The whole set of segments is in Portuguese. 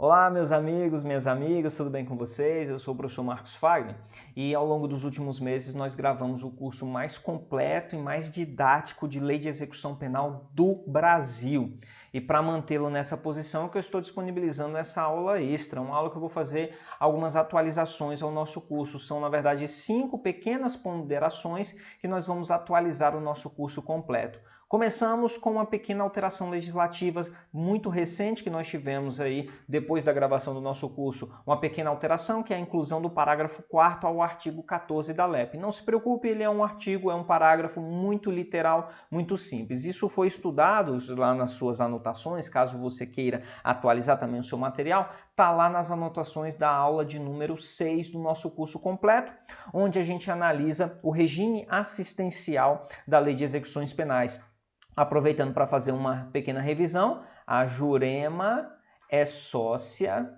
Olá, meus amigos, minhas amigas, tudo bem com vocês? Eu sou o professor Marcos Fagner e ao longo dos últimos meses nós gravamos o curso mais completo e mais didático de Lei de Execução Penal do Brasil. E para mantê-lo nessa posição, que eu estou disponibilizando essa aula extra, uma aula que eu vou fazer algumas atualizações ao nosso curso. São, na verdade, 5 pequenas ponderações que nós vamos atualizar o nosso curso completo. Começamos com uma pequena alteração legislativa muito recente que nós tivemos aí depois da gravação do nosso curso, uma pequena alteração que é a inclusão do parágrafo 4º ao artigo 14 da LEP. Não se preocupe, ele é um artigo, é um parágrafo muito literal, muito simples. Isso foi estudado lá nas suas anotações, caso você queira atualizar também o seu material, está lá nas anotações da aula de número 6 do nosso curso completo, onde a gente analisa o regime assistencial da Lei de Execuções Penais. Aproveitando para fazer uma pequena revisão, a Jurema é sócia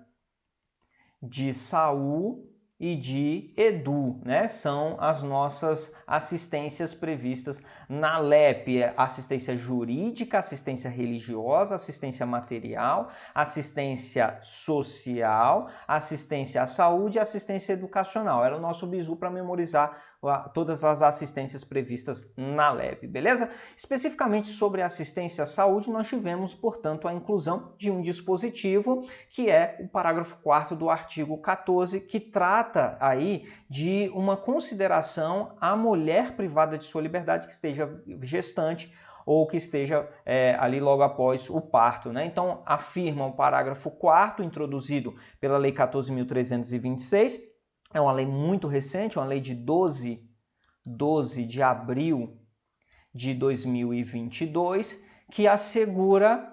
de Saúl e de Edu, né? São as nossas assistências previstas na LEP, assistência jurídica, assistência religiosa, assistência material, assistência social, assistência à saúde e assistência educacional. Era o nosso bizu para memorizar todas as assistências previstas na LEP, beleza? Especificamente sobre assistência à saúde, nós tivemos, portanto, a inclusão de um dispositivo que é o parágrafo 4º do artigo 14, que trata aí de uma consideração à mulher privada de sua liberdade que esteja gestante ou que esteja ali logo após o parto, né? Então, afirma o parágrafo 4º, introduzido pela Lei 14.326, é uma lei muito recente, uma lei de 12 de abril de 2022, que assegura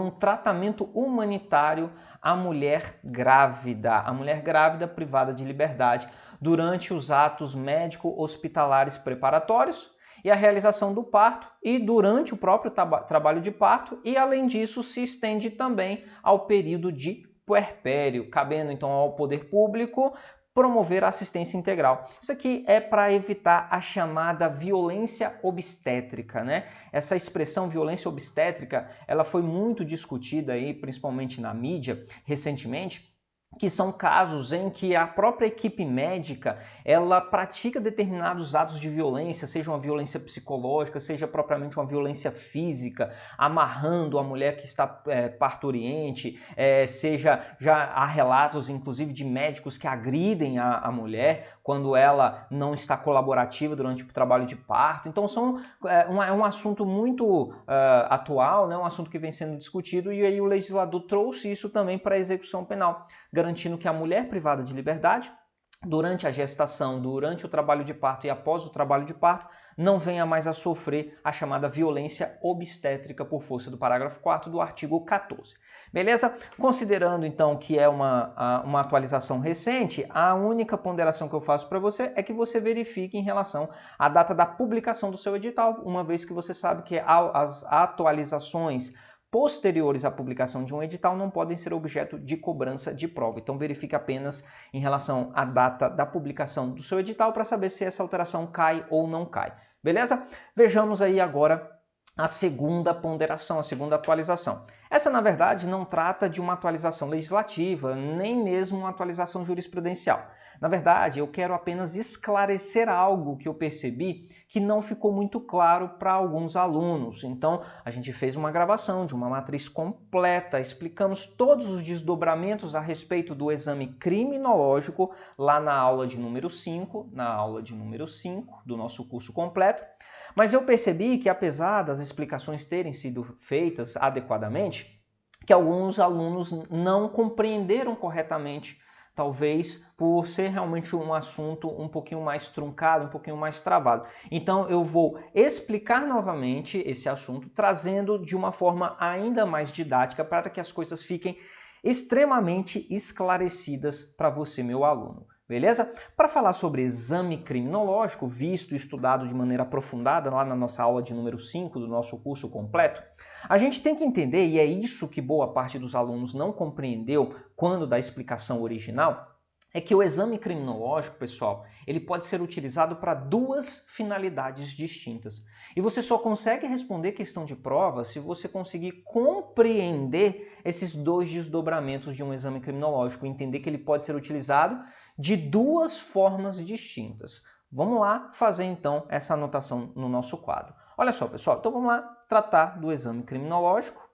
um tratamento humanitário à mulher grávida privada de liberdade durante os atos médico-hospitalares preparatórios e a realização do parto e durante o próprio trabalho de parto, e além disso se estende também ao período de puerpério, cabendo então ao poder público promover a assistência integral. Isso aqui é para evitar a chamada violência obstétrica, né? Essa expressão violência obstétrica, ela foi muito discutida aí, principalmente na mídia, recentemente, que são casos em que a própria equipe médica ela pratica determinados atos de violência, seja uma violência psicológica, seja propriamente uma violência física, amarrando a mulher que está parturiente, seja já há relatos inclusive de médicos que agridem a mulher quando ela não está colaborativa durante o trabalho de parto. Então é um assunto muito atual, né? Um assunto que vem sendo discutido, e aí o legislador trouxe isso também para a execução penal, garantindo que a mulher privada de liberdade, durante a gestação, durante o trabalho de parto e após o trabalho de parto, não venha mais a sofrer a chamada violência obstétrica por força do parágrafo 4º do artigo 14. Beleza? Considerando então que é uma atualização recente, a única ponderação que eu faço para você é que você verifique em relação à data da publicação do seu edital, uma vez que você sabe que as atualizações posteriores à publicação de um edital não podem ser objeto de cobrança de prova. Então verifique apenas em relação à data da publicação do seu edital para saber se essa alteração cai ou não cai. Beleza? Vejamos aí agora a segunda ponderação, a segunda atualização. Essa, na verdade, não trata de uma atualização legislativa, nem mesmo uma atualização jurisprudencial. Na verdade, eu quero apenas esclarecer algo que eu percebi que não ficou muito claro para alguns alunos. Então, a gente fez uma gravação de uma matriz completa, explicamos todos os desdobramentos a respeito do exame criminológico lá na aula de número 5, do nosso curso completo. Mas eu percebi que, apesar das explicações terem sido feitas adequadamente, que alguns alunos não compreenderam corretamente, talvez por ser realmente um assunto um pouquinho mais truncado, um pouquinho mais travado. Então eu vou explicar novamente esse assunto, trazendo de uma forma ainda mais didática para que as coisas fiquem extremamente esclarecidas para você, meu aluno. Beleza? Para falar sobre exame criminológico, visto e estudado de maneira aprofundada lá na nossa aula de número 5 do nosso curso completo, a gente tem que entender, e é isso que boa parte dos alunos não compreendeu quando da explicação original, é que o exame criminológico, pessoal, ele pode ser utilizado para duas finalidades distintas. E você só consegue responder questão de prova se você conseguir compreender esses dois desdobramentos de um exame criminológico, entender que ele pode ser utilizado de duas formas distintas. Vamos lá fazer então essa anotação no nosso quadro. Olha só, pessoal, então vamos lá tratar do exame criminológico.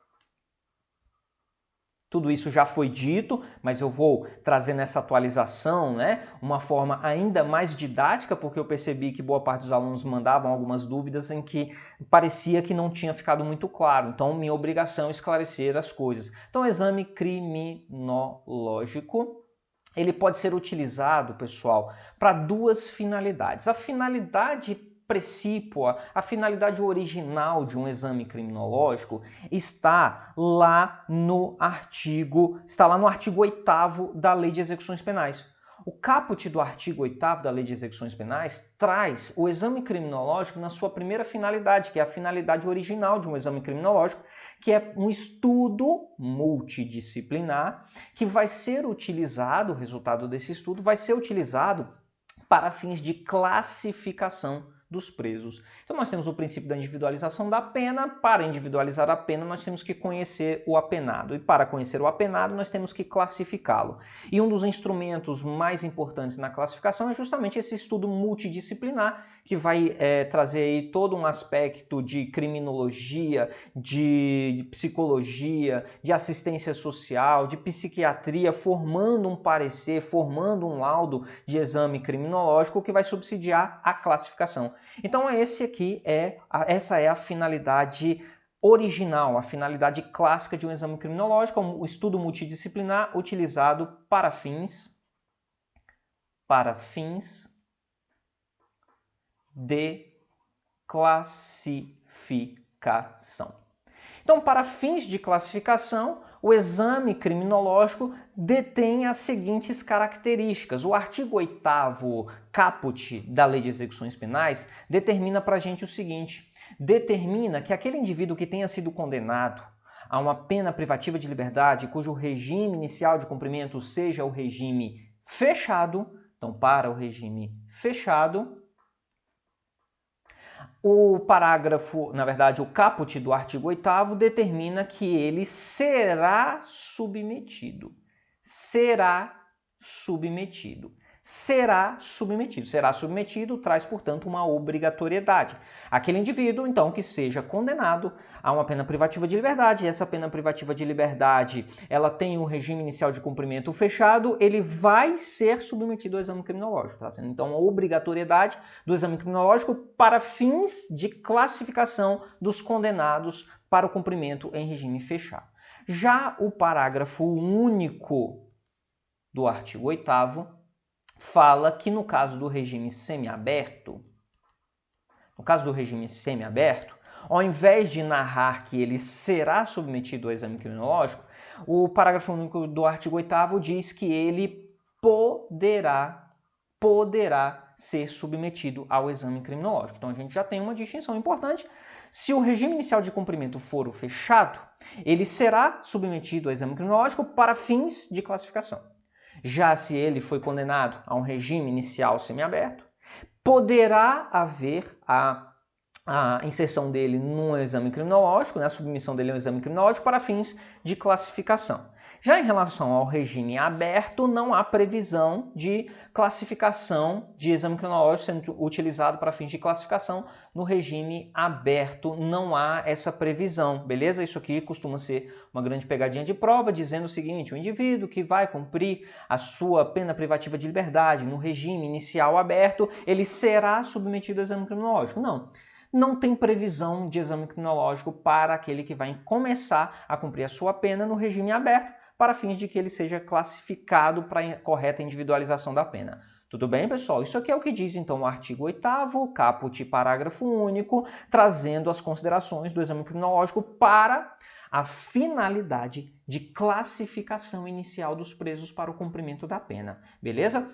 Tudo isso já foi dito, mas eu vou trazer nessa atualização, uma forma ainda mais didática, porque eu percebi que boa parte dos alunos mandavam algumas dúvidas em que parecia que não tinha ficado muito claro. Então, minha obrigação é esclarecer as coisas. Então, o exame criminológico, ele pode ser utilizado, pessoal, para duas finalidades. A finalidade precípua, a finalidade original de um exame criminológico está lá no artigo 8º da Lei de Execuções Penais. O caput do artigo 8º da Lei de Execuções Penais traz o exame criminológico na sua primeira finalidade, que é a finalidade original de um exame criminológico, que é um estudo multidisciplinar que vai ser utilizado, o resultado desse estudo vai ser utilizado para fins de classificação dos presos. Então nós temos o princípio da individualização da pena. Para individualizar a pena, nós temos que conhecer o apenado. E para conhecer o apenado, nós temos que classificá-lo. E um dos instrumentos mais importantes na classificação é justamente esse estudo multidisciplinar, que vai trazer aí todo um aspecto de criminologia, de psicologia, de assistência social, de psiquiatria, formando um parecer, formando um laudo de exame criminológico que vai subsidiar a classificação. Então essa é a finalidade original, a finalidade clássica de um exame criminológico, o estudo multidisciplinar utilizado para fins de classificação. Então, para fins de classificação, o exame criminológico detém as seguintes características. O artigo 8º caput da Lei de Execuções Penais determina para a gente o seguinte: determina que aquele indivíduo que tenha sido condenado a uma pena privativa de liberdade, cujo regime inicial de cumprimento seja o regime fechado, então, para o regime fechado, o caput do artigo 8º determina que ele será submetido. Será submetido. Será submetido traz, portanto, uma obrigatoriedade. Aquele indivíduo, então, que seja condenado a uma pena privativa de liberdade, e essa pena privativa de liberdade, ela tem um regime inicial de cumprimento fechado, ele vai ser submetido ao exame criminológico, tá? Então, a obrigatoriedade do exame criminológico para fins de classificação dos condenados para o cumprimento em regime fechado. Já o parágrafo único do artigo 8º fala que no caso do regime semiaberto, ao invés de narrar que ele será submetido ao exame criminológico, o parágrafo único do artigo 8º diz que ele poderá ser submetido ao exame criminológico. Então a gente já tem uma distinção importante. Se o regime inicial de cumprimento for o fechado, ele será submetido ao exame criminológico para fins de classificação. Já se ele foi condenado a um regime inicial semiaberto, poderá haver a inserção dele num exame criminológico, a submissão dele a um exame criminológico para fins de classificação. Já em relação ao regime aberto, não há previsão de classificação de exame criminológico sendo utilizado para fins de classificação. No regime aberto não há essa previsão, beleza? Isso aqui costuma ser uma grande pegadinha de prova, dizendo o seguinte: o indivíduo que vai cumprir a sua pena privativa de liberdade no regime inicial aberto, ele será submetido ao exame criminológico. Não tem previsão de exame criminológico para aquele que vai começar a cumprir a sua pena no regime aberto, para fins de que ele seja classificado para a correta individualização da pena. Tudo bem, pessoal? Isso aqui é o que diz, então, o artigo 8º, caput, parágrafo único, trazendo as considerações do exame criminológico para a finalidade de classificação inicial dos presos para o cumprimento da pena. Beleza?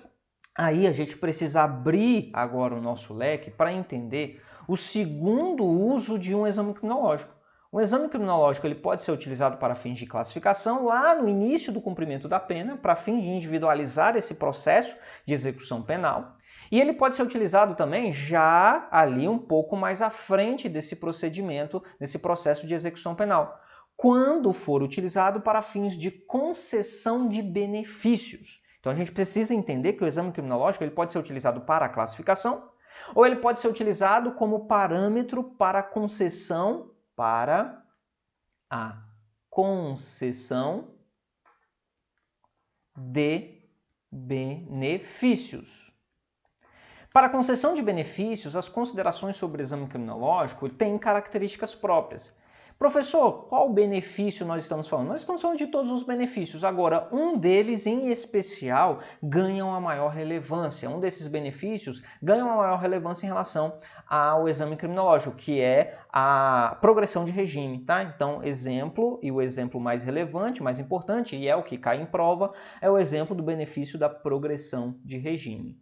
Aí a gente precisa abrir agora o nosso leque para entender o segundo uso de um exame criminológico. O exame criminológico ele pode ser utilizado para fins de classificação lá no início do cumprimento da pena, para fim de individualizar esse processo de execução penal. E ele pode ser utilizado também já ali um pouco mais à frente desse procedimento, desse processo de execução penal, quando for utilizado para fins de concessão de benefícios. Então a gente precisa entender que o exame criminológico ele pode ser utilizado para a classificação ou ele pode ser utilizado como parâmetro para a concessão de benefícios. Para a concessão de benefícios, as considerações sobre o exame criminológico têm características próprias. Professor, qual benefício nós estamos falando? Nós estamos falando de todos os benefícios. Agora, um deles em especial ganha uma maior relevância. Um desses benefícios ganha uma maior relevância em relação ao exame criminológico, que é a progressão de regime, tá? Então, exemplo, e o exemplo mais relevante, mais importante, e é o que cai em prova, é o exemplo do benefício da progressão de regime.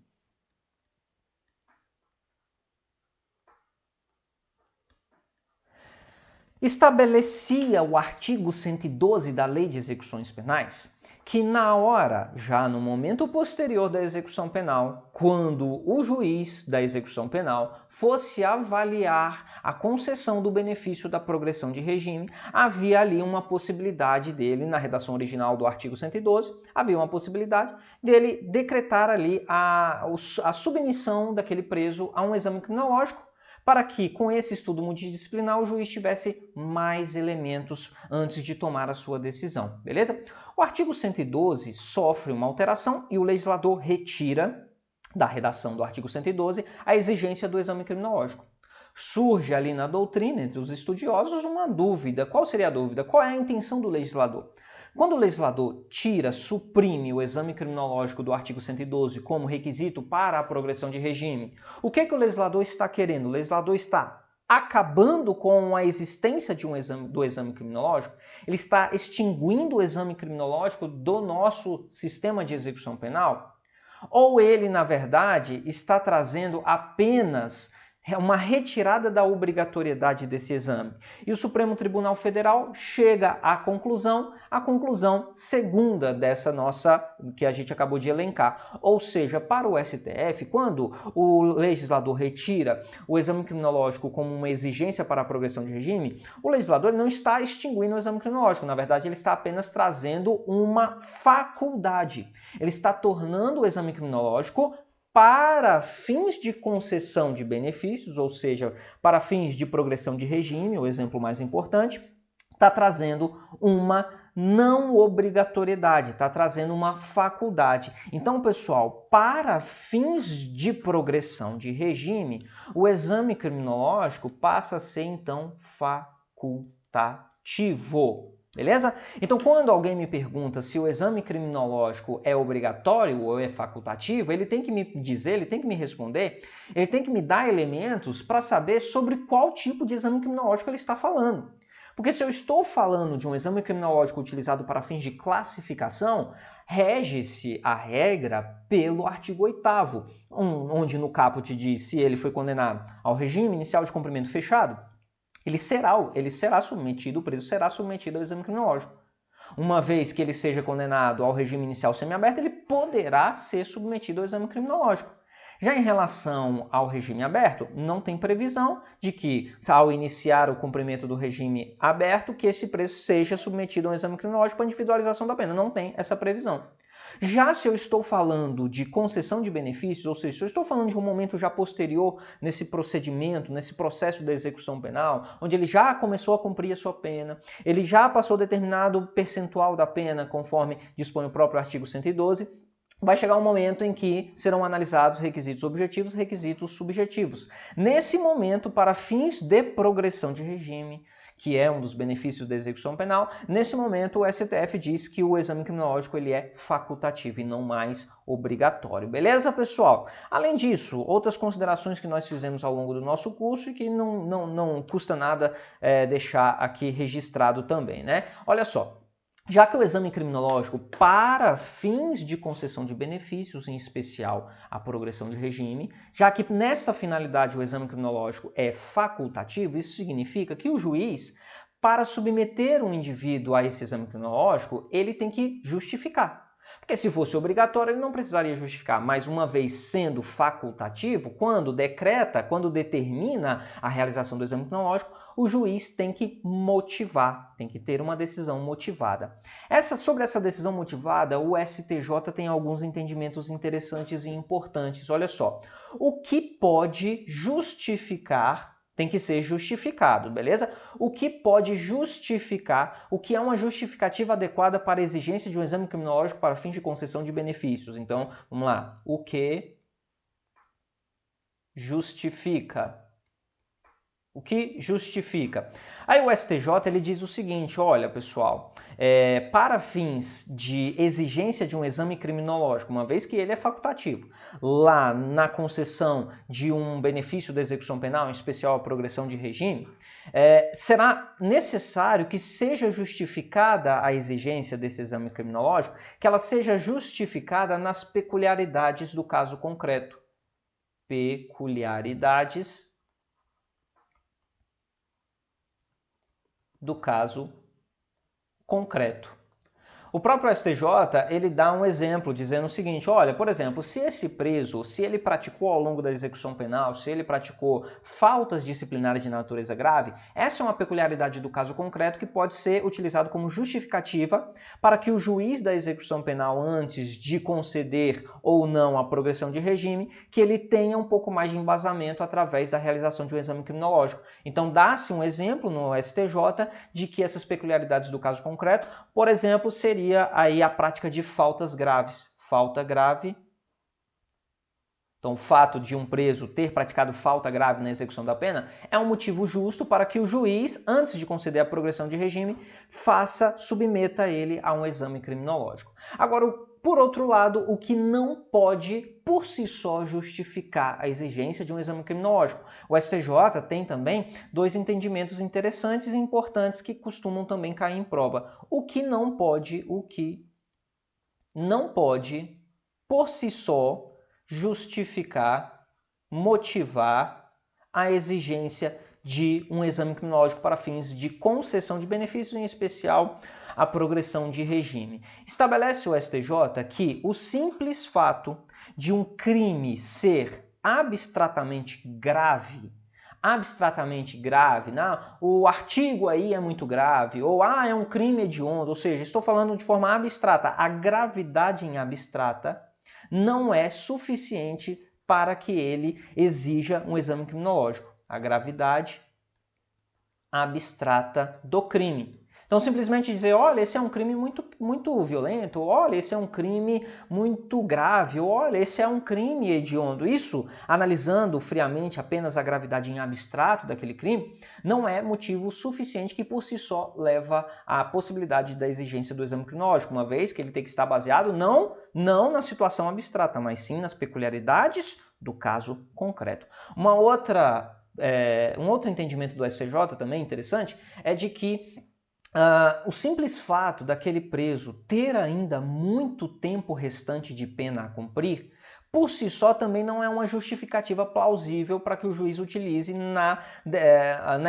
Estabelecia o artigo 112 da Lei de Execuções Penais que na hora, já no momento posterior da execução penal, quando o juiz da execução penal fosse avaliar a concessão do benefício da progressão de regime, havia ali uma possibilidade dele, na redação original do artigo 112, havia uma possibilidade dele decretar ali a submissão daquele preso a um exame criminológico, para que, com esse estudo multidisciplinar, o juiz tivesse mais elementos antes de tomar a sua decisão, beleza? O artigo 112 sofre uma alteração e o legislador retira da redação do artigo 112 a exigência do exame criminológico. Surge ali na doutrina, entre os estudiosos, uma dúvida. Qual seria a dúvida? Qual é a intenção do legislador? Quando o legislador suprime o exame criminológico do artigo 112 como requisito para a progressão de regime, o que o legislador está querendo? O legislador está acabando com a existência do exame criminológico? Ele está extinguindo o exame criminológico do nosso sistema de execução penal? Ou ele, na verdade, está trazendo apenas uma retirada da obrigatoriedade desse exame? E o Supremo Tribunal Federal chega à conclusão segunda dessa nossa, que a gente acabou de elencar. Ou seja, para o STF, quando o legislador retira o exame criminológico como uma exigência para a progressão de regime, o legislador não está extinguindo o exame criminológico. Na verdade, ele está apenas trazendo uma faculdade. Ele está tornando o exame criminológico para fins de concessão de benefícios, ou seja, para fins de progressão de regime, o exemplo mais importante, está trazendo uma não obrigatoriedade, está trazendo uma faculdade. Então, pessoal, para fins de progressão de regime, o exame criminológico passa a ser, então, facultativo. Beleza? Então, quando alguém me pergunta se o exame criminológico é obrigatório ou é facultativo, ele tem que me dizer, ele tem que me responder, ele tem que me dar elementos para saber sobre qual tipo de exame criminológico ele está falando. Porque se eu estou falando de um exame criminológico utilizado para fins de classificação, rege-se a regra pelo artigo 8º, onde no caput diz se ele foi condenado ao regime inicial de cumprimento fechado, ele será submetido, o preso será submetido ao exame criminológico. Uma vez que ele seja condenado ao regime inicial semiaberto, ele poderá ser submetido ao exame criminológico. Já em relação ao regime aberto, não tem previsão de que, ao iniciar o cumprimento do regime aberto, que esse preso seja submetido a um exame criminológico para individualização da pena. Não tem essa previsão. Já se eu estou falando de concessão de benefícios, ou seja, se eu estou falando de um momento já posterior nesse procedimento, nesse processo da execução penal, onde ele já começou a cumprir a sua pena, ele já passou determinado percentual da pena, conforme dispõe o próprio artigo 112, vai chegar um momento em que serão analisados requisitos objetivos e requisitos subjetivos. Nesse momento, para fins de progressão de regime, que é um dos benefícios da execução penal, nesse momento o STF diz que o exame criminológico ele é facultativo e não mais obrigatório. Beleza, pessoal? Além disso, outras considerações que nós fizemos ao longo do nosso curso e que não custa nada deixar aqui registrado também, né? Olha só. Já que o exame criminológico, para fins de concessão de benefícios, em especial a progressão de regime, já que nesta finalidade o exame criminológico é facultativo, isso significa que o juiz, para submeter um indivíduo a esse exame criminológico, ele tem que justificar. Porque se fosse obrigatório, ele não precisaria justificar, mas uma vez sendo facultativo, quando decreta, quando determina a realização do exame criminológico, o juiz tem que motivar, tem que ter uma decisão motivada. Sobre essa decisão motivada, o STJ tem alguns entendimentos interessantes e importantes. Olha só, o que pode justificar tem que ser justificado, beleza? O que pode justificar, o que é uma justificativa adequada para a exigência de um exame criminológico para fins de concessão de benefícios. Então, vamos lá. O que justifica? O que justifica? Aí o STJ ele diz o seguinte, olha pessoal, para fins de exigência de um exame criminológico, uma vez que ele é facultativo, lá na concessão de um benefício da execução penal, em especial a progressão de regime, será necessário que seja justificada a exigência desse exame criminológico, que ela seja justificada nas peculiaridades do caso concreto. Peculiaridades do caso concreto. O próprio STJ, ele dá um exemplo dizendo o seguinte, olha, por exemplo, se esse preso, se ele praticou ao longo da execução penal, se ele praticou faltas disciplinares de natureza grave, essa é uma peculiaridade do caso concreto que pode ser utilizado como justificativa para que o juiz da execução penal, antes de conceder ou não a progressão de regime, que ele tenha um pouco mais de embasamento através da realização de um exame criminológico. Então, dá-se um exemplo no STJ de que essas peculiaridades do caso concreto, por exemplo, seria aí a prática de faltas graves. Falta grave. Então, o fato de um preso ter praticado falta grave na execução da pena é um motivo justo para que o juiz, antes de conceder a progressão de regime, submeta ele a um exame criminológico. Agora, por outro lado, o que não pode, por si só, justificar a exigência de um exame criminológico. O STJ tem também dois entendimentos interessantes e importantes que costumam também cair em prova. O que não pode, por si só, justificar, motivar a exigência de um exame criminológico para fins de concessão de benefícios, em especial a progressão de regime. Estabelece o STJ que o simples fato de um crime ser abstratamente grave, o artigo aí é muito grave, ou é um crime hediondo, ou seja, estou falando de forma abstrata, a gravidade em abstrata não é suficiente para que ele exija um exame criminológico. A gravidade abstrata do crime. Então, simplesmente dizer, olha, esse é um crime muito violento, olha, esse é um crime muito grave, olha, esse é um crime hediondo. Isso, analisando friamente apenas a gravidade em abstrato daquele crime, não é motivo suficiente que por si só leva à possibilidade da exigência do exame criminológico, uma vez que ele tem que estar baseado não na situação abstrata, mas sim nas peculiaridades do caso concreto. Um outro entendimento do STJ também interessante é de que o simples fato daquele preso ter ainda muito tempo restante de pena a cumprir, por si só também não é uma justificativa plausível para que o juiz utilize na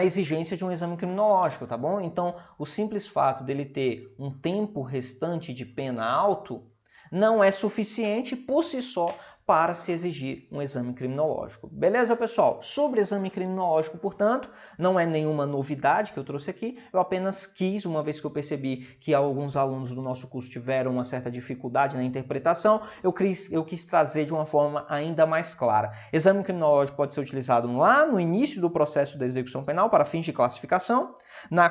exigência de um exame criminológico, tá bom? Então, o simples fato dele ter um tempo restante de pena alto não é suficiente por si só para se exigir um exame criminológico. Beleza, pessoal? Sobre exame criminológico, portanto, não é nenhuma novidade que eu trouxe aqui, eu apenas quis, uma vez que eu percebi que alguns alunos do nosso curso tiveram uma certa dificuldade na interpretação, eu quis trazer de uma forma ainda mais clara. Exame criminológico pode ser utilizado lá no início do processo da execução penal para fins de classificação,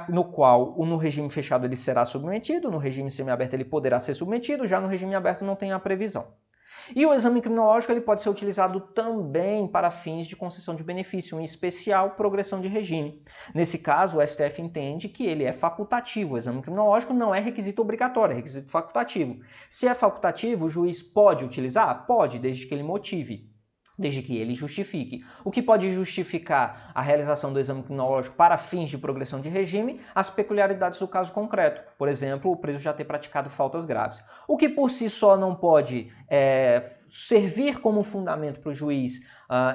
no qual no regime fechado ele será submetido, no regime semiaberto ele poderá ser submetido, já no regime aberto não tem a previsão. E o exame criminológico ele pode ser utilizado também para fins de concessão de benefício, em especial progressão de regime. Nesse caso, o STF entende que ele é facultativo. O exame criminológico não é requisito obrigatório, é requisito facultativo. Se é facultativo, o juiz pode utilizar? Pode, desde que ele motive. Desde que ele justifique. O que pode justificar a realização do exame criminológico para fins de progressão de regime? As peculiaridades do caso concreto. por exemplo, o preso já ter praticado faltas graves. O que por si só não pode servir como fundamento para o juiz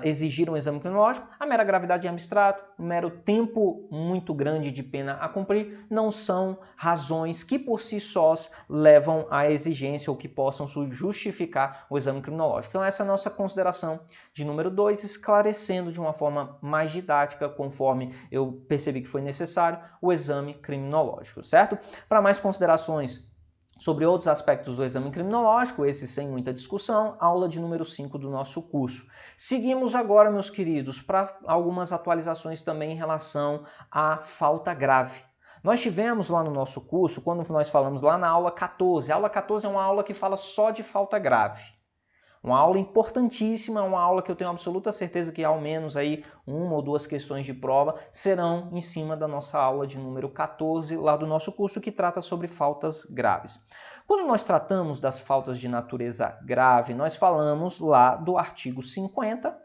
exigir um exame criminológico, a mera gravidade em abstrato, o mero tempo muito grande de pena a cumprir, não são razões que por si sós levam à exigência ou que possam justificar o exame criminológico. Então essa é a nossa consideração de número 2, esclarecendo de uma forma mais didática, conforme eu percebi que foi necessário, o exame criminológico, certo? Para mais considerações sobre outros aspectos do exame criminológico, esse sem muita discussão, aula de número 5 do nosso curso. Seguimos agora, meus queridos, para algumas atualizações também em relação à falta grave. Nós tivemos lá no nosso curso, quando nós falamos lá na aula 14, a aula 14 é uma aula que fala só de falta grave. Uma aula importantíssima, uma aula que eu tenho absoluta certeza que ao menos aí uma ou duas questões de prova serão em cima da nossa aula de número 14, lá do nosso curso, que trata sobre faltas graves. Quando nós tratamos das faltas de natureza grave, nós falamos lá do artigo 50,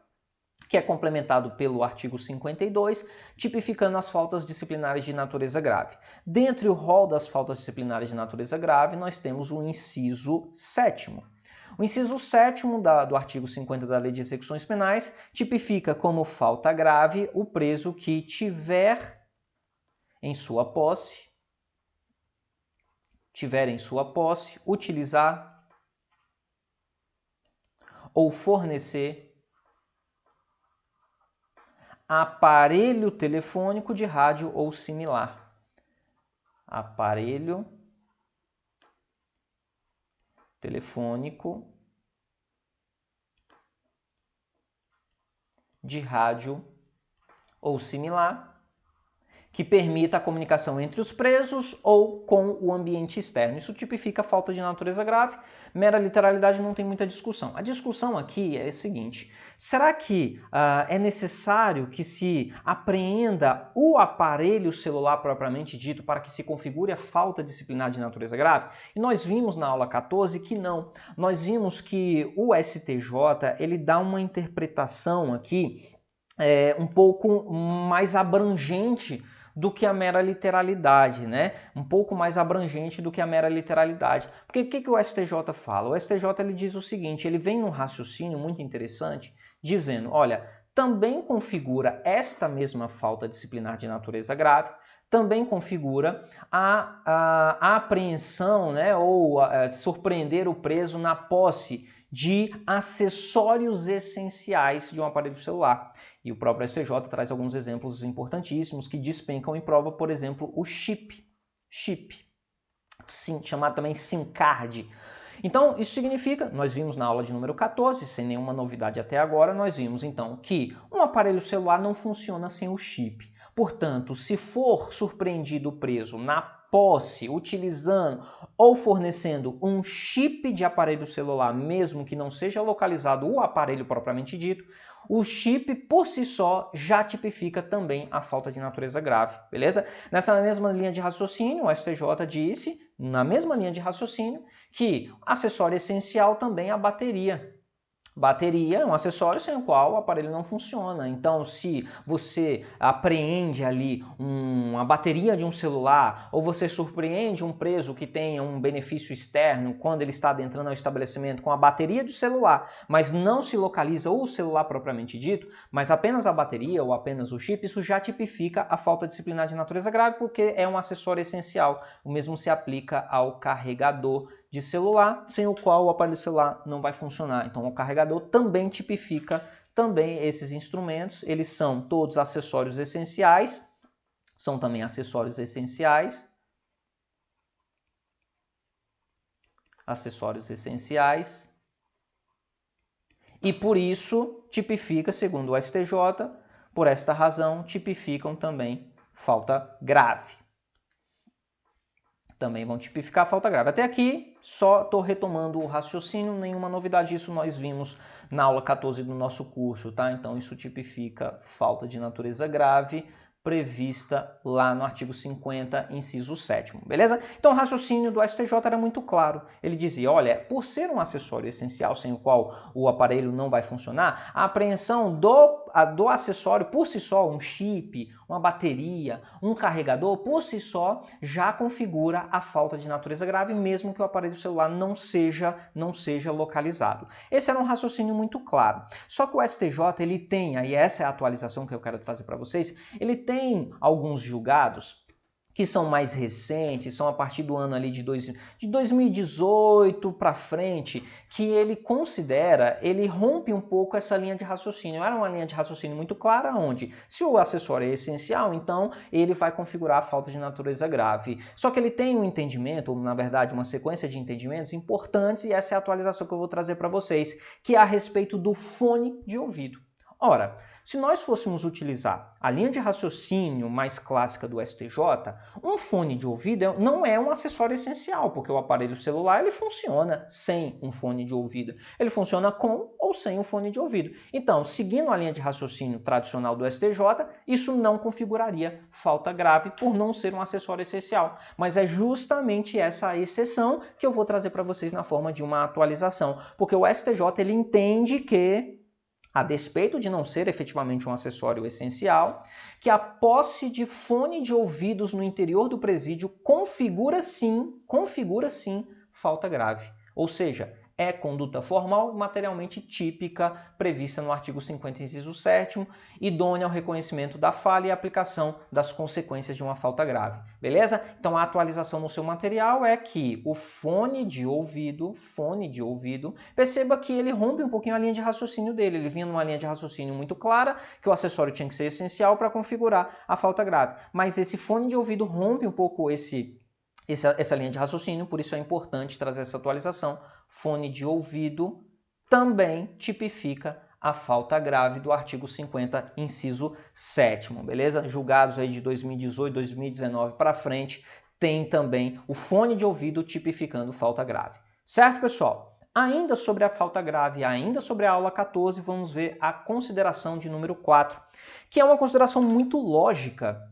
que é complementado pelo artigo 52, tipificando as faltas disciplinares de natureza grave. Dentre o rol das faltas disciplinares de natureza grave, nós temos o inciso 7º. O inciso 7º do artigo 50 da Lei de Execuções Penais tipifica como falta grave o preso que tiver em sua posse, utilizar ou fornecer aparelho telefônico de rádio ou similar. Aparelho telefônico de rádio ou similar que permita a comunicação entre os presos ou com o ambiente externo. Isso tipifica falta de natureza grave. Mera literalidade não tem muita discussão. A discussão aqui é a seguinte: será que é necessário que se apreenda o aparelho celular propriamente dito para que se configure a falta disciplinar de natureza grave? E nós vimos na aula 14 que não. Nós vimos que o STJ ele dá uma interpretação aqui um pouco mais abrangente do que a mera literalidade, né? Um pouco mais abrangente do que a mera literalidade. Porque o que o STJ fala? O STJ ele diz o seguinte, ele vem num raciocínio muito interessante, dizendo, olha, também configura esta mesma falta disciplinar de natureza grave, também configura a apreensão, né, ou surpreender o preso na posse de acessórios essenciais de um aparelho celular. E o próprio STJ traz alguns exemplos importantíssimos que despencam em prova, por exemplo, o chip, chamado também SIM card. Então, isso significa, nós vimos na aula de número 14, sem nenhuma novidade até agora, nós vimos então que um aparelho celular não funciona sem o chip. Portanto, se for surpreendido o preso na posse, utilizando ou fornecendo um chip de aparelho celular, mesmo que não seja localizado o aparelho propriamente dito, o chip por si só já tipifica também a falta de natureza grave, beleza? Nessa mesma linha de raciocínio, o STJ disse, na mesma linha de raciocínio, que acessório essencial também é a bateria. Bateria é um acessório sem o qual o aparelho não funciona. Então, se você apreende ali uma bateria de um celular ou você surpreende um preso que tenha um benefício externo quando ele está adentrando ao estabelecimento com a bateria do celular, mas não se localiza o celular propriamente dito, mas apenas a bateria ou apenas o chip, isso já tipifica a falta disciplinar de natureza grave porque é um acessório essencial. O mesmo se aplica ao carregador de celular, sem o qual o aparelho celular não vai funcionar. Então o carregador também tipifica também esses instrumentos, eles são todos acessórios essenciais, são também acessórios essenciais, e por isso tipifica, segundo o STJ, por esta razão, tipificam também falta grave. Também vão tipificar a falta grave. Até aqui, só estou retomando o raciocínio, nenhuma novidade, isso nós vimos na aula 14 do nosso curso, tá? Então isso tipifica falta de natureza grave, prevista lá no artigo 50, inciso 7º, beleza? Então o raciocínio do STJ era muito claro. Ele dizia, olha, por ser um acessório essencial sem o qual o aparelho não vai funcionar, a apreensão do do acessório por si só, um chip, uma bateria, um carregador, por si só, já configura a falta de natureza grave, mesmo que o aparelho celular não seja localizado. Esse era um raciocínio muito claro. Só que o STJ, ele tem, e essa é a atualização que eu quero trazer para vocês, ele tem alguns julgados que são mais recentes, são a partir do ano ali de 2018 para frente, que ele considera, ele rompe um pouco essa linha de raciocínio. Era uma linha de raciocínio muito clara, onde se o acessório é essencial, então ele vai configurar a falta de natureza grave. Só que ele tem um entendimento, ou na verdade uma sequência de entendimentos importantes, e essa é a atualização que eu vou trazer para vocês, que é a respeito do fone de ouvido. Ora, se nós fôssemos utilizar a linha de raciocínio mais clássica do STJ, um fone de ouvido não é um acessório essencial, porque o aparelho celular ele funciona sem um fone de ouvido. Ele funciona com ou sem um fone de ouvido. Então, seguindo a linha de raciocínio tradicional do STJ, isso não configuraria falta grave por não ser um acessório essencial. Mas é justamente essa exceção que eu vou trazer para vocês na forma de uma atualização, porque o STJ ele entende que, a despeito de não ser efetivamente um acessório essencial, que a posse de fone de ouvidos no interior do presídio configura sim falta grave. Ou seja, é conduta formal e materialmente típica prevista no artigo 50, inciso 7º, idônea ao reconhecimento da falha e aplicação das consequências de uma falta grave. Beleza? Então a atualização no seu material é que o fone de ouvido, perceba que ele rompe um pouquinho a linha de raciocínio dele. Ele vinha numa linha de raciocínio muito clara, que o acessório tinha que ser essencial para configurar a falta grave. Mas esse fone de ouvido rompe um pouco essa linha de raciocínio, por isso é importante trazer essa atualização. Fone de ouvido também tipifica a falta grave do artigo 50, inciso 7º, beleza? Julgados aí de 2018, 2019 para frente, tem também o fone de ouvido tipificando falta grave. Certo, pessoal? Ainda sobre a falta grave, ainda sobre a aula 14, vamos ver a consideração de número 4, que é uma consideração muito lógica,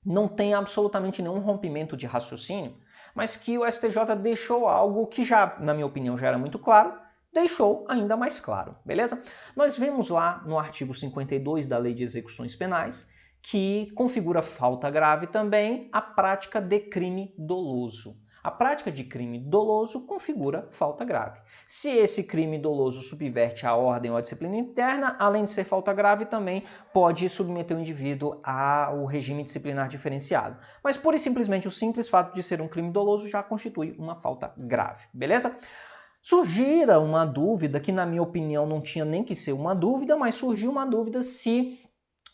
não tem absolutamente nenhum rompimento de raciocínio, mas que o STJ deixou algo que já, na minha opinião, já era muito claro, deixou ainda mais claro, beleza? Nós vemos lá no artigo 52 da Lei de Execuções Penais que configura falta grave também a prática de crime doloso. A prática de crime doloso configura falta grave. Se esse crime doloso subverte a ordem ou a disciplina interna, além de ser falta grave, também pode submeter o indivíduo ao regime disciplinar diferenciado. Mas pura e simplesmente o simples fato de ser um crime doloso já constitui uma falta grave, beleza? Surgira uma dúvida, que na minha opinião não tinha nem que ser uma dúvida, mas surgiu uma dúvida se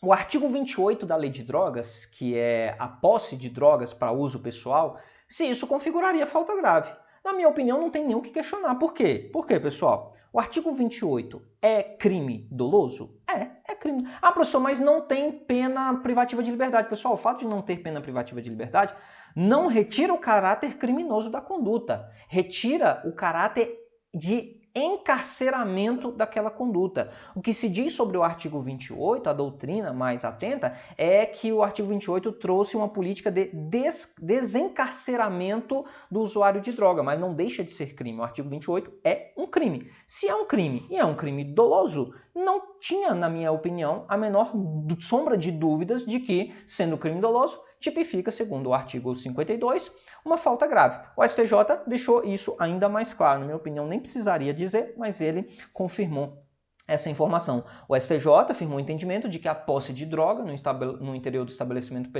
o artigo 28 da Lei de Drogas, que é a posse de drogas para uso pessoal, se isso configuraria falta grave. Na minha opinião, não tem nem o que questionar. Por quê? Por quê, pessoal? O artigo 28 é crime doloso? É crime. Ah, professor, mas não tem pena privativa de liberdade. Pessoal, o fato de não ter pena privativa de liberdade não retira o caráter criminoso da conduta. Retira o caráter de encarceramento daquela conduta. O que se diz sobre o artigo 28, a doutrina mais atenta, é que o artigo 28 trouxe uma política de desencarceramento do usuário de droga, mas não deixa de ser crime. O artigo 28 é um crime. Se é um crime e é um crime doloso, não tinha, na minha opinião, a menor sombra de dúvidas de que, sendo crime doloso, tipifica, segundo o artigo 52, uma falta grave. O STJ deixou isso ainda mais claro. Na minha opinião, nem precisaria dizer, mas ele confirmou essa informação. O STJ afirmou o entendimento de que a posse de droga no interior do estabelecimento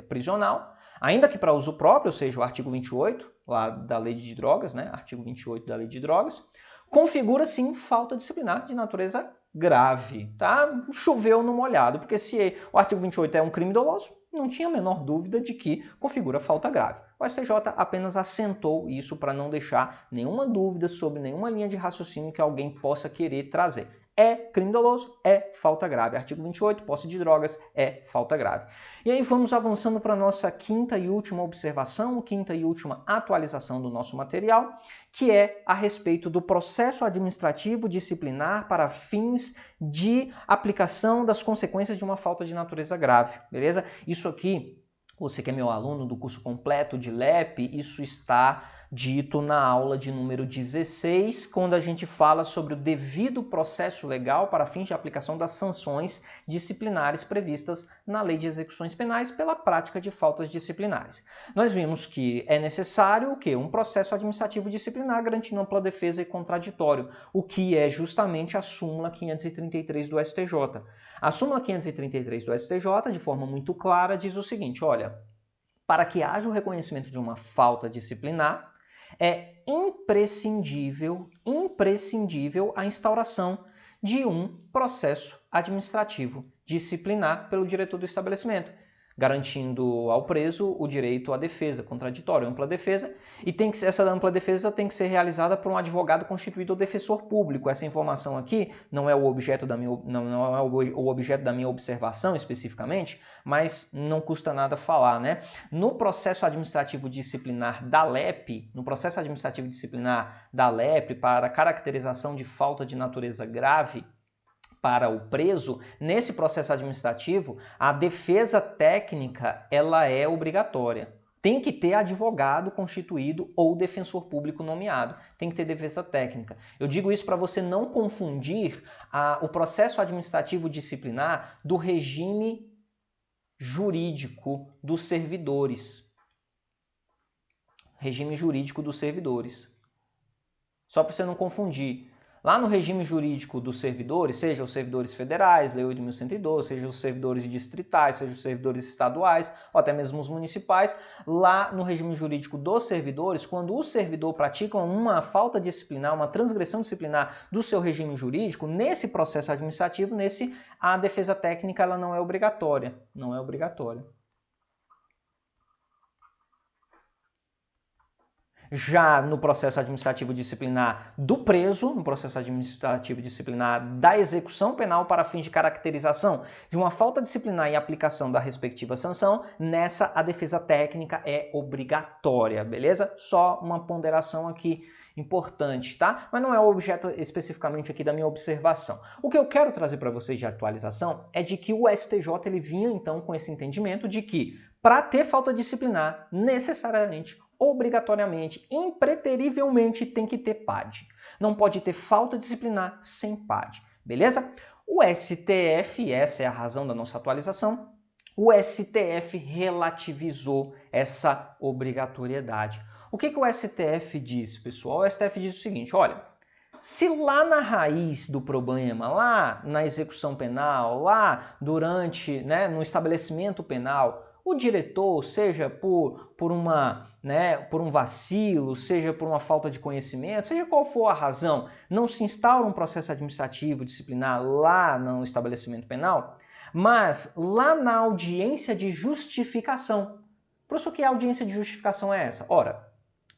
prisional, ainda que para uso próprio, ou seja, o artigo 28 lá da Lei de Drogas, né? Artigo 28 da Lei de Drogas, configura sim falta disciplinar de natureza grave, tá? Choveu no molhado, porque se o artigo 28 é um crime doloso, não tinha a menor dúvida de que configura falta grave. O STJ apenas assentou isso para não deixar nenhuma dúvida sobre nenhuma linha de raciocínio que alguém possa querer trazer. É crime doloso, é falta grave. Artigo 28, posse de drogas, é falta grave. E aí vamos avançando para a nossa quinta e última observação, quinta e última atualização do nosso material, que é a respeito do processo administrativo disciplinar para fins de aplicação das consequências de uma falta de natureza grave, beleza? Isso aqui, você que é meu aluno do curso completo de LEP, isso está dito na aula de número 16, quando a gente fala sobre o devido processo legal para fins de aplicação das sanções disciplinares previstas na Lei de Execuções Penais pela prática de faltas disciplinares. Nós vimos que é necessário o quê? Um processo administrativo disciplinar garantindo ampla defesa e contraditório, o que é justamente a súmula 533 do STJ. A súmula 533 do STJ, de forma muito clara, diz o seguinte, olha, para que haja o reconhecimento de uma falta disciplinar, é imprescindível a instauração de um processo administrativo disciplinar pelo diretor do estabelecimento, garantindo ao preso o direito à defesa, contraditório, ampla defesa, e essa ampla defesa tem que ser realizada por um advogado constituído ou defensor público. Essa informação aqui não é o objeto da minha observação especificamente, mas não custa nada falar, né? No processo administrativo disciplinar da LEP, para caracterização de falta de natureza grave para o preso, nesse processo administrativo, a defesa técnica ela é obrigatória. Tem que ter advogado constituído ou defensor público nomeado. Tem que ter defesa técnica. Eu digo isso para você não confundir o processo administrativo disciplinar do regime jurídico dos servidores. Regime jurídico dos servidores. Só para você não confundir. Lá no regime jurídico dos servidores, seja os servidores federais, Lei 8.112, seja os servidores distritais, seja os servidores estaduais, ou até mesmo os municipais, lá no regime jurídico dos servidores, quando o servidor pratica uma falta disciplinar, uma transgressão disciplinar do seu regime jurídico, nesse processo administrativo, a defesa técnica ela não é obrigatória. Não é obrigatória. Já no processo administrativo disciplinar do preso, no processo administrativo disciplinar da execução penal para fim de caracterização de uma falta disciplinar e aplicação da respectiva sanção, nessa a defesa técnica é obrigatória, beleza? Só uma ponderação aqui importante, tá? Mas não é o objeto especificamente aqui da minha observação. O que eu quero trazer para vocês de atualização é de que o STJ ele vinha então com esse entendimento de que para ter falta disciplinar, necessariamente, obrigatoriamente, impreterivelmente tem que ter PAD. Não pode ter falta disciplinar sem PAD, beleza? O STF, essa é a razão da nossa atualização, o STF relativizou essa obrigatoriedade. O que o STF diz, pessoal? O STF diz o seguinte, olha, se lá na raiz do problema, lá na execução penal, lá durante, no estabelecimento penal, o diretor, seja por um vacilo, seja por uma falta de conhecimento, seja qual for a razão, não se instaura um processo administrativo disciplinar lá no estabelecimento penal, mas lá na audiência de justificação. Professor, que audiência de justificação é essa? Ora,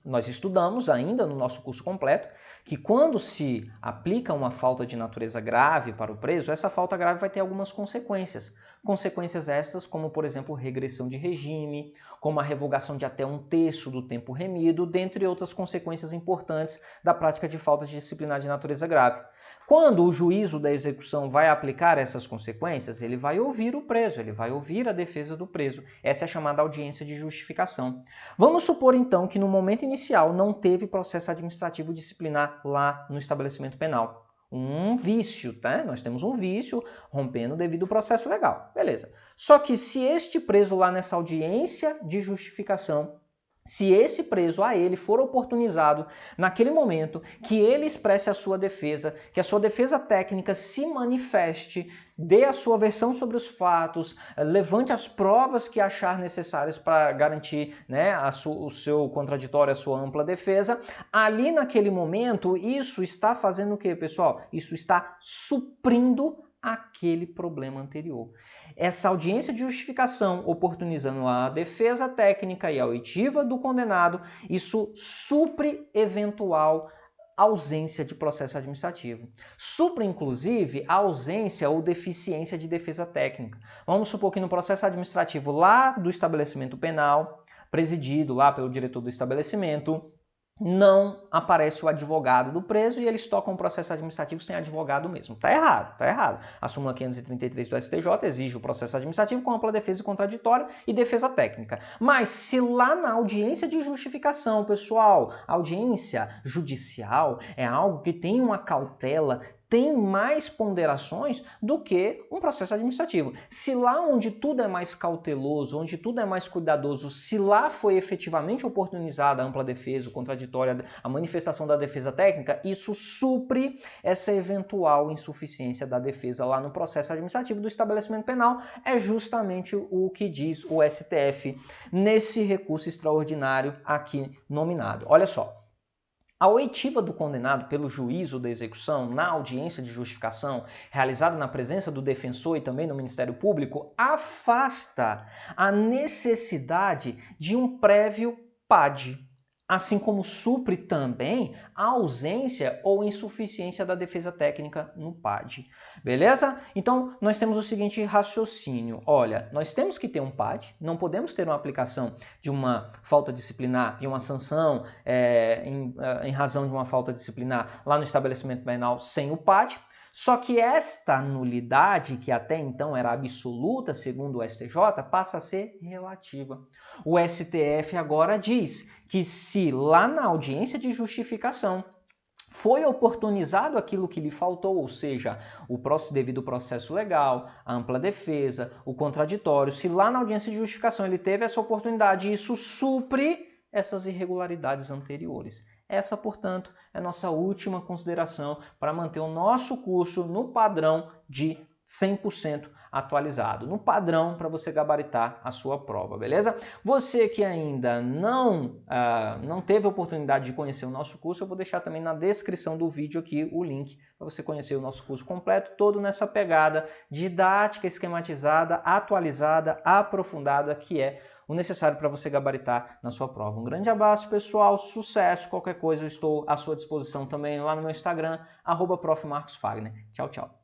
nós estudamos ainda no nosso curso completo que quando se aplica uma falta de natureza grave para o preso, essa falta grave vai ter algumas consequências. Consequências estas como, por exemplo, regressão de regime, como a revogação de até 1/3 do tempo remido, dentre outras consequências importantes da prática de falta disciplinar de natureza grave. Quando o juízo da execução vai aplicar essas consequências, ele vai ouvir o preso, ele vai ouvir a defesa do preso. Essa é a chamada audiência de justificação. Vamos supor, então, que no momento inicial não teve processo administrativo disciplinar lá no estabelecimento penal. Um vício, tá? Nós temos um vício rompendo devido ao processo legal. Beleza. Só que se este preso lá nessa audiência de justificação, se esse preso a ele for oportunizado naquele momento que ele expresse a sua defesa, que a sua defesa técnica se manifeste, dê a sua versão sobre os fatos, levante as provas que achar necessárias para garantir o seu contraditório, a sua ampla defesa, ali naquele momento isso está fazendo o quê, pessoal? Isso está suprindo aquele problema anterior. Essa audiência de justificação, oportunizando a defesa técnica e a oitiva do condenado, isso supre eventual ausência de processo administrativo. Supre, inclusive, a ausência ou deficiência de defesa técnica. Vamos supor que no processo administrativo lá do estabelecimento penal, presidido lá pelo diretor do estabelecimento, não aparece o advogado do preso e eles tocam o processo administrativo sem advogado mesmo. Tá errado, tá errado. A súmula 533 do STJ exige o processo administrativo com ampla defesa e contraditória e defesa técnica. Mas se lá na audiência de justificação, pessoal, a audiência judicial é algo que tem uma cautela, tem mais ponderações do que um processo administrativo. Se lá onde tudo é mais cauteloso, onde tudo é mais cuidadoso, se lá foi efetivamente oportunizada a ampla defesa, o contraditório, a manifestação da defesa técnica, isso supre essa eventual insuficiência da defesa lá no processo administrativo do estabelecimento penal. É justamente o que diz o STF nesse recurso extraordinário aqui nominado. Olha só. A oitiva do condenado pelo juízo da execução na audiência de justificação, realizada na presença do defensor e também do Ministério Público, afasta a necessidade de um prévio PAD, assim como supre também a ausência ou insuficiência da defesa técnica no PAD. Beleza? Então, nós temos o seguinte raciocínio. Olha, nós temos que ter um PAD, não podemos ter uma aplicação de uma falta disciplinar, de uma sanção em razão de uma falta disciplinar lá no estabelecimento penal sem o PAD. Só que esta nulidade, que até então era absoluta, segundo o STJ, passa a ser relativa. O STF agora diz que se lá na audiência de justificação foi oportunizado aquilo que lhe faltou, ou seja, o devido processo legal, a ampla defesa, o contraditório, se lá na audiência de justificação ele teve essa oportunidade, isso supre essas irregularidades anteriores. Essa, portanto, é a nossa última consideração para manter o nosso curso no padrão de 100% atualizado, no padrão para você gabaritar a sua prova, beleza? Você que ainda não teve a oportunidade de conhecer o nosso curso, eu vou deixar também na descrição do vídeo aqui o link para você conhecer o nosso curso completo, todo nessa pegada didática, esquematizada, atualizada, aprofundada, que é o necessário para você gabaritar na sua prova. Um grande abraço, pessoal, sucesso, qualquer coisa eu estou à sua disposição também lá no meu Instagram, @profmarcosfagner. Tchau, tchau.